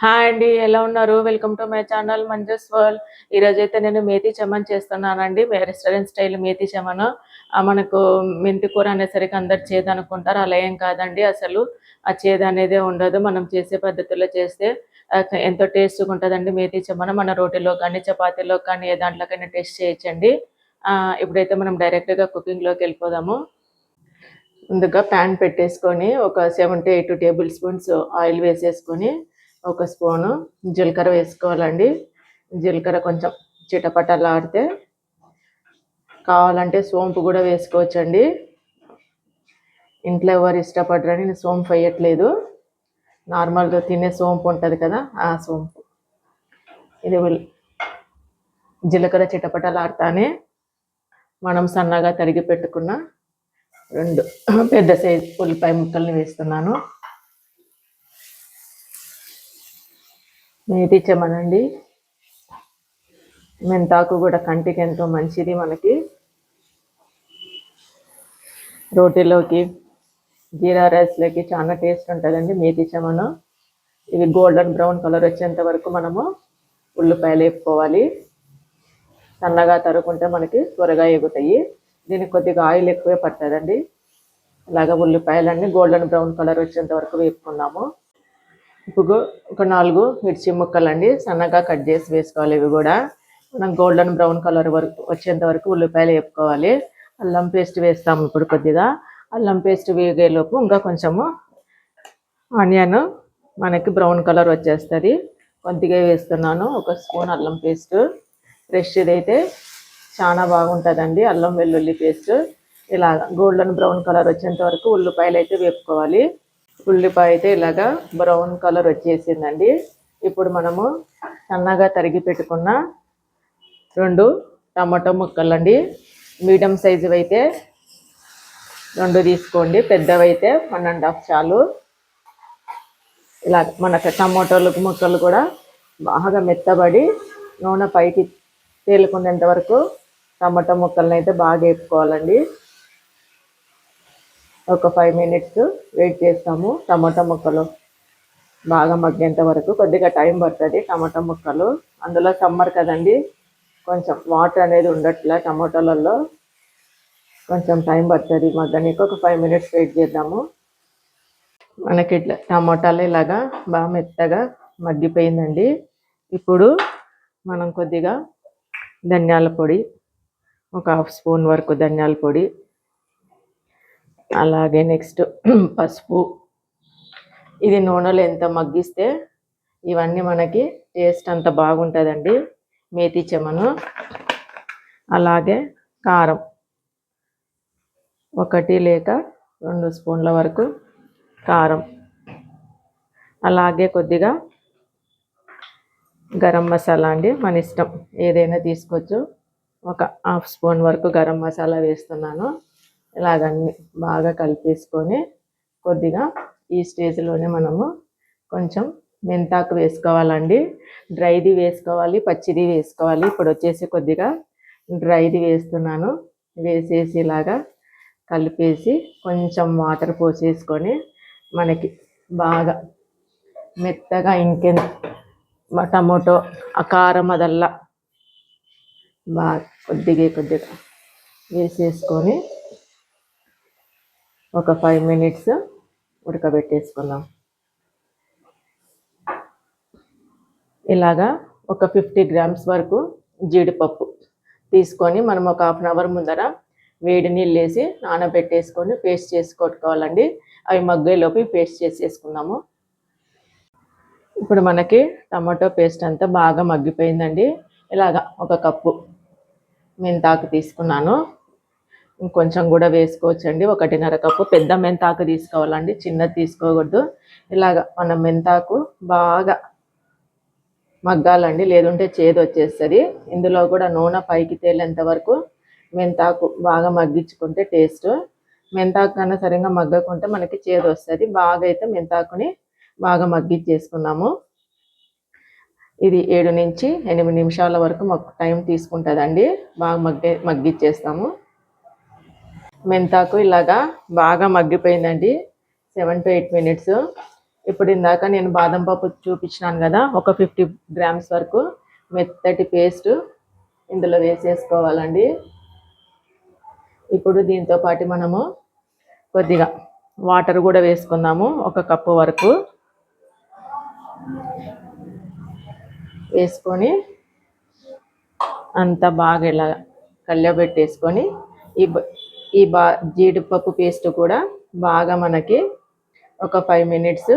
Hi అండి, ఎలా ఉన్నారు? Welcome to my channel Manju's world. ఈరోజు అయితే నేను మేతి చమన్ చేస్తున్నానండి. Restaurant style methi chaman. మనకు మెంతి కూర అనేసరికి అందరు చేదు అనుకుంటారు, అలా ఏం కాదండి. అసలు ఆ చేదు అనేదే ఉండదు. మనం చేసే పద్ధతిలో చేస్తే ఎంతో టేస్ట్గా ఉంటుందండి మేతి చమన్. మన రోటీలో కానీ చపాతీలో కానీ ఏ దాంట్లోకైనా టేస్ట్ చేయొచ్చండి. ఇప్పుడైతే మనం డైరెక్ట్గా కుకింగ్లోకి వెళ్ళిపోదాము. ముందుగా ప్యాన్ పెట్టేసుకొని ఒక 7 to 8 టేబుల్ స్పూన్స్ ఆయిల్ వేసేసుకొని ఒక స్పూను జీలకర్ర వేసుకోవాలండి. జీలకర్ర కొంచెం చిటపటలాడితే కావాలంటే సోంపు కూడా వేసుకోవచ్చండి. ఇంట్లో ఎవరు ఇష్టపడరని నేను సోంపు వేయట్లేదు. నార్మల్గా తినే సోంపు ఉంటుంది కదా, ఆ సోంపు. ఇది జీలకర్ర చిటపటలాడితేనే మనం సన్నగా తరిగి పెట్టుకున్న 2 పెద్ద సైజు ఉల్లిపాయ ముక్కల్ని వేస్తున్నాను. మేతి చమనండి. మెంతాకు కూడా కంటికి ఎంతో మంచిది. మనకి రోటీలోకి జీరా రైస్లోకి చాలా టేస్ట్ ఉంటుందండి మేతి చమను. ఇవి గోల్డెన్ బ్రౌన్ కలర్ వచ్చేంత వరకు మనము ఉల్లిపాయలు వేపుకోవాలి. సన్నగా తరుకుంటే మనకి త్వరగా ఎగుతాయి. దీనికి కొద్దిగా ఆయిల్ ఎక్కువే పడుతుందండి. ఇలాగ ఉల్లిపాయలన్నీ గోల్డెన్ బ్రౌన్ కలర్ వచ్చేంత వరకు వేపుకున్నాము. ఇప్పుడు ఒక 4 మిర్చి ముక్కలండి సన్నగా కట్ చేసి వేసుకోవాలి. ఇవి కూడా మనం గోల్డెన్ బ్రౌన్ కలర్ వరకు వచ్చేంత వరకు ఉల్లిపాయలు వేపుకోవాలి. అల్లం పేస్ట్ వేస్తాము. ఇప్పుడు కొద్దిగా అల్లం పేస్ట్ వేగేలోపు ఇంకా కొంచెము ఆనియన్ మనకి బ్రౌన్ కలర్ వచ్చేస్తుంది. కొద్దిగా వేస్తున్నాను. ఒక స్పూన్ అల్లం పేస్ట్. ఫ్రెష్ది అయితే చాలా బాగుంటుందండి అల్లం వెల్లుల్లి పేస్ట్. ఇలాగ గోల్డెన్ బ్రౌన్ కలర్ వచ్చేంత వరకు ఉల్లిపాయలు అయితే వేపుకోవాలి. ఉల్లిపాయ అయితే ఇలాగా బ్రౌన్ కలర్ వచ్చేసిందండి. ఇప్పుడు మనము సన్నగా తరిగి పెట్టుకున్న 2 టమాటో ముక్కలండి. మీడియం సైజు అయితే 2 తీసుకోండి, పెద్దవైతే 1.5 చాలు. ఇలా మనకు టమాటోలు ముక్కలు కూడా బాగా మెత్తబడి నూనె పైకి తేలుకునేంత వరకు టమాటో ముక్కలను అయితే బాగా వేపుకోవాలండి. ఒక 5 minutes వెయిట్ చేస్తాము. టమాటా ముక్కలు బాగా మగ్గేంత వరకు కొద్దిగా టైం పడుతుంది. టమాటా ముక్కలు అందులో సమ్మర్ కదండి, కొంచెం వాటర్ అనేది ఉండట్లే టమాటాలలో, కొంచెం టైం పడుతుంది మగ్గనీకి. ఒక 5 minutes వెయిట్ చేద్దాము. మనకి ఇట్లా టమాటాలు ఇలాగా బాగా మెత్తగా మగ్గిపోయిందండి. ఇప్పుడు మనం కొద్దిగా ధనియాల పొడి, ఒక 1/2 స్పూన్ వరకు ధనియాల పొడి, అలాగే నెక్స్ట్ పసుపు. ఇది నూనెలో ఎంత మగ్గిస్తే ఇవన్నీ మనకి టేస్ట్ అంత బాగుంటుందండి మేతి చమను. అలాగే కారం 1 లేక 2 స్పూన్ల వరకు కారం, అలాగే కొద్దిగా గరం మసాలా అండి, మన ఇష్టం ఏదైనా తీసుకోవచ్చు. ఒక 1/2 స్పూన్ వరకు గరం మసాలా వేస్తున్నాను. ఇలాగన్నీ బాగా కలిపేసుకొని కొద్దిగా ఈ స్టేజ్లోనే మనము కొంచెం మెంతాకు వేసుకోవాలండి. డ్రైది వేసుకోవాలి, పచ్చిది వేసుకోవాలి. ఇప్పుడు వచ్చేసి కొద్దిగా డ్రైది వేస్తున్నాను. వేసేసి ఇలాగా కలిపేసి కొంచెం వాటర్ పోసేసుకొని మనకి బాగా మెత్తగా టమోటో ఆ కారం అదల్లా బాగా కొద్దిగా వేసేసుకొని ఒక 5 minutes ఉడకబెట్టేసుకుందాం. ఇలాగా ఒక 50 grams వరకు జీడిపప్పు తీసుకొని మనం ఒక 1/2 hour ముందర వేడి నీళ్ళు వేసి నానబెట్టేసుకొని పేస్ట్ చేసి కొట్టుకోవాలండి. అవి మగ్గేలోపు పేస్ట్ చేసేసుకుందాము. ఇప్పుడు మనకి టమాటో పేస్ట్ అంతా బాగా మగ్గిపోయిందండి. ఇలాగా 1 కప్పు మెంతాకు తీసుకున్నాను. ఇంకొంచెం కూడా వేసుకోవచ్చండి. 1.5 కప్పు పెద్ద మెంతాకు తీసుకోవాలండి, చిన్నది తీసుకోకూడదు. ఇలాగ మన మెంతాకు బాగా మగ్గాలండి, లేదంటే చేదు వచ్చేస్తుంది. ఇందులో కూడా నూనె పైకి తేలేంత వరకు మెంతాకు బాగా మగ్గించుకుంటే టేస్ట్. మెంతాకు కన్నా సరిగ్గా మగ్గకుంటే మనకి చేదు వస్తుంది. బాగా అయితే మెంతాకుని బాగా మగ్గించేసుకున్నాము. ఇది 7 నుంచి 8 నిమిషాల వరకు మాకు టైం తీసుకుంటుందండి. బాగా మగ్గిచ్చేస్తాము. మెంతాకు ఇలాగా బాగా మగ్గిపోయిందండి. 7 to 8 minutes. ఇప్పుడు ఇందాక నేను బాదం పప్పు చూపించినాను కదా, ఒక 50 గ్రామ్స్ వరకు మెత్తటి పేస్ట్ ఇందులో వేసేసుకోవాలండి. ఇప్పుడు దీంతో పాటు మనము కొద్దిగా వాటర్ కూడా వేసుకుందాము, 1 కప్పు వరకు వేసుకొని అంతా బాగా ఇలా కళ్ళబెట్టేసుకొని ఈ ఈ జీడిపప్పు పేస్ట్ కూడా బాగా మనకి ఒక 5 మినిట్స్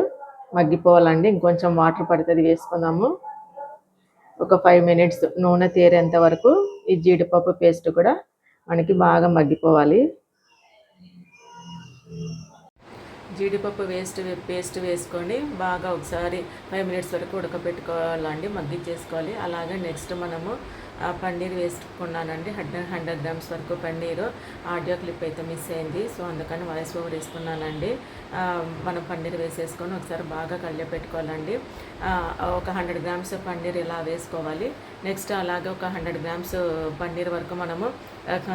మగ్గిపోవాలండి. ఇంకొంచెం వాటర్ పడుతుంది, వేసుకుందాము. ఒక 5 మినిట్స్ నూనె తేరేంత వరకు ఈ జీడిపప్పు పేస్ట్ కూడా మనకి బాగా మగ్గిపోవాలి. జీడిపప్పు పేస్ట్ వేసుకొని బాగా ఒకసారి 5 మినిట్స్ వరకు ఉడకబెట్టుకోవాలండి, మగ్గిచ్చేసుకోవాలి. అలాగే నెక్స్ట్ మనము పన్నీర్ వేసుకున్నానండి, 100 గ్రామ్స్ వరకు పన్నీరు. ఆడియో క్లిప్ అయితే మిస్ అయింది, సో అందుకని వాయిస్ ఓవర్ ఇస్తున్నానండి. మనం పన్నీర్ వేసేసుకొని ఒకసారి బాగా కలియపెట్టుకోవాలండి. ఒక 100 గ్రామ్స్ పన్నీర్ ఇలా వేసుకోవాలి. నెక్స్ట్ అలాగే ఒక 100 గ్రామ్స్ పన్నీర్ వరకు మనము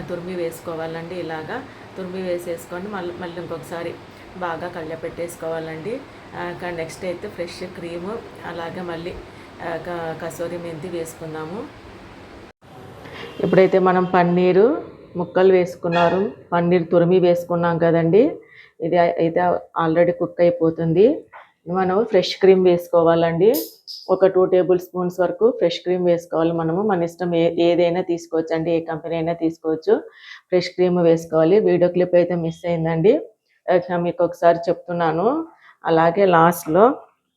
తురిమి వేసుకోవాలండి. ఇలాగా తురిమి వేసేసుకొని మళ్ళీ ఇంకొకసారి బాగా కలియపెట్టేసుకోవాలండి. నెక్స్ట్ అయితే ఫ్రెష్ క్రీము, అలాగే మళ్ళీ కసూరి మెంతి వేసుకుందాము. ఇప్పుడైతే మనం పన్నీరు ముక్కలు వేసుకున్నారు, పన్నీర్ తురిమి వేసుకున్నాం కదండి. ఇది అయితే ఆల్రెడీ కుక్ అయిపోతుంది. మనం ఫ్రెష్ క్రీమ్ వేసుకోవాలండి. ఒక 2 టేబుల్ స్పూన్స్ వరకు ఫ్రెష్ క్రీమ్ వేసుకోవాలి. మనము మన ఇష్టం ఏదైనా తీసుకోవచ్చు అండి, ఏ కంపెనీ అయినా తీసుకోవచ్చు. ఫ్రెష్ క్రీమ్ వేసుకోవాలి. వీడియో క్లిప్ అయితే మిస్ అయిందండి, మీకు ఒకసారి చెప్తున్నాను. అలాగే లాస్ట్లో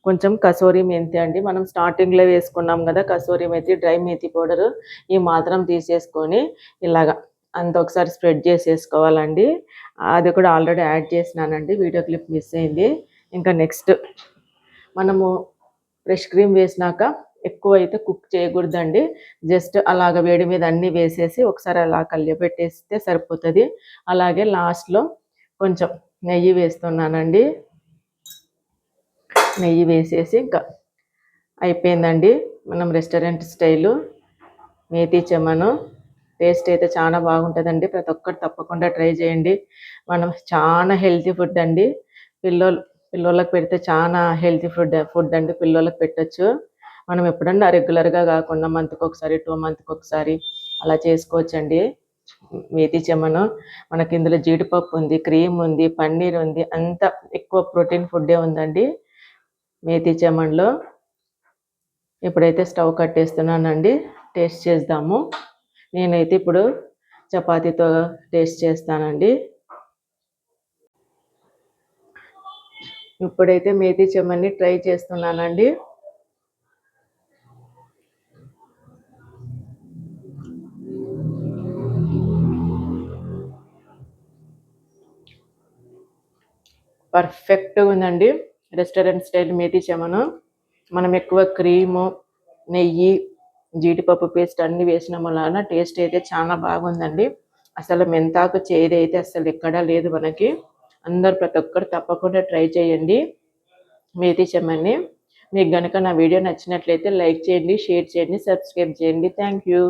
కొంచెం కసూరి మెంతి అండి, మనం స్టార్టింగ్లో వేసుకున్నాం కదా కసూరి మెంతి, డ్రై మెంతి పౌడరు, ఈ మాత్రం తీసేసుకొని ఇలాగా అంత ఒకసారి స్ప్రెడ్ చేసేసుకోవాలండి. అది కూడా ఆల్రెడీ యాడ్ చేసినానండి, వీడియో క్లిప్ మిస్ అయింది. ఇంకా నెక్స్ట్ మనము ఫ్రెష్ క్రీమ్ వేసినాక ఎక్కువ అయితే కుక్ చేయకూడదండి, జస్ట్ అలాగ వేడి మీద అన్నీ వేసేసి ఒకసారి అలా కలియబెట్టేస్తే సరిపోతుంది. అలాగే లాస్ట్లో కొంచెం నెయ్యి వేస్తున్నానండి. నెయ్యి వేసేసి ఇంకా అయిపోయిందండి మనం రెస్టారెంట్ స్టైలు మేతి చెమను. టేస్ట్ అయితే చాలా బాగుంటుందండి, ప్రతి ఒక్కరు తప్పకుండా ట్రై చేయండి. మనం చాలా హెల్తీ ఫుడ్ అండి, పిల్లలకు పెడితే చాలా హెల్తీ ఫుడ్ అండి, పిల్లలకు పెట్టచ్చు. మనం ఎప్పుడన్నా రెగ్యులర్గా కాకుండా మంత్కి ఒకసారి 2 మంత్కి ఒకసారి అలా చేసుకోవచ్చండి మేతి చెమను. మనకి ఇందులో జీడిపప్పు ఉంది, క్రీమ్ ఉంది, పన్నీర్ ఉంది, అంత ఎక్కువ ప్రోటీన్ ఫుడ్డే ఉందండి మేతి చెమన్లో. ఇప్పుడైతే స్టవ్ కట్టేస్తున్నానండి, టేస్ట్ చేద్దాము. నేనైతే ఇప్పుడు చపాతీతో టేస్ట్ చేస్తానండి. ఇప్పుడైతే మేతి చెమన్ని ట్రై చేస్తున్నానండి. పర్ఫెక్ట్గా ఉందండి రెస్టారెంట్ స్టైల్ మేతి చెమను. మనం ఎక్కువ క్రీము, నెయ్యి, జీడిపప్పు పేస్ట్ అన్నీ వేసిన వలన టేస్ట్ అయితే చాలా బాగుందండి. అసలు మెంతాకు చేదైతే అసలు ఎక్కడా లేదు మనకి. అందరు ప్రతి ఒక్కరు తప్పకుండా ట్రై చేయండి మేతి చెమన్ని. మీకు కనుక నా వీడియో నచ్చినట్లయితే లైక్ చేయండి, షేర్ చేయండి, సబ్స్క్రైబ్ చేయండి. Thank you.